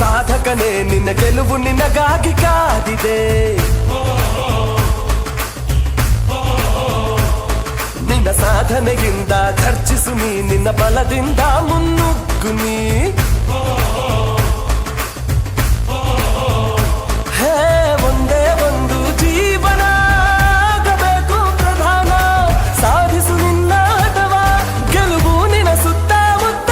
ಸಾಧಕನೇ ನಿನ್ನ ಗೆಲುವು ನಿನಗಾಗಿ ಕಾದಿದೆ. ನಿನ್ನ ಸಾಧನೆಯಿಂದ ಖರ್ಚಿಸು ನೀ, ನಿನ್ನ ಬಲದಿಂದ ಮುನ್ನುಗ್ಗು ನೀ. ಹೇ ಒಂದೇ ಒಂದು ಜೀವನ ಆಗಬೇಕು ಪ್ರಧಾನ, ಸಾಧಿಸು ನಿನ್ನ ಅಥವಾ ಗೆಲುವು ನಿನ್ನ ಸುತ್ತಮುತ್ತ.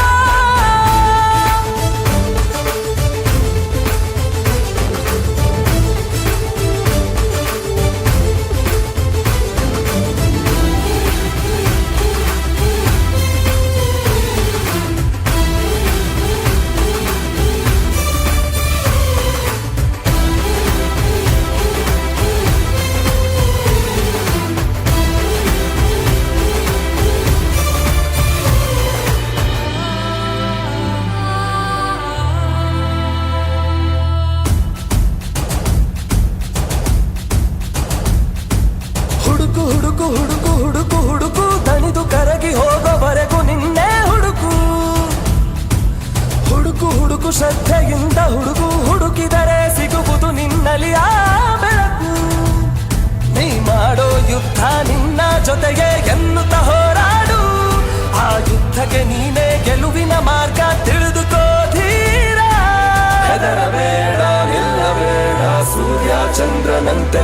ಹುಡುಕು ಹುಡುಕು ಹುಡುಕು ಹುಡುಕು ಹುಡುಕು, ದಣಿದು ಕರಗಿ ಹೋಗೋವರೆಗೂ ನಿನ್ನೆ ಹುಡುಕು. ಹುಡುಕು ಹುಡುಕು ಶ್ರದ್ಧೆಯಿಂದ ಹುಡುಕು, ಹುಡುಕಿದರೆ ಸಿಗುವುದು ನಿನ್ನಲ್ಲಿ ಆ ಬೆಳಕು. ನೀ ಮಾಡೋ ಯುದ್ಧ ನಿನ್ನ ಜೊತೆಗೆ ಎನ್ನುತ್ತ ಹೋರಾಡು, ಆ ಯುದ್ಧಕ್ಕೆ ನೀನೇ ಗೆಲುವಿನ ಮಾರ್ಗ ತಿಳಿದುಕೋ ಧೀರ. ಹೆದರಬೇಡ ನಿಲ್ಲಬೇಡ, ಸೂರ್ಯ ಚಂದ್ರನಂತೆ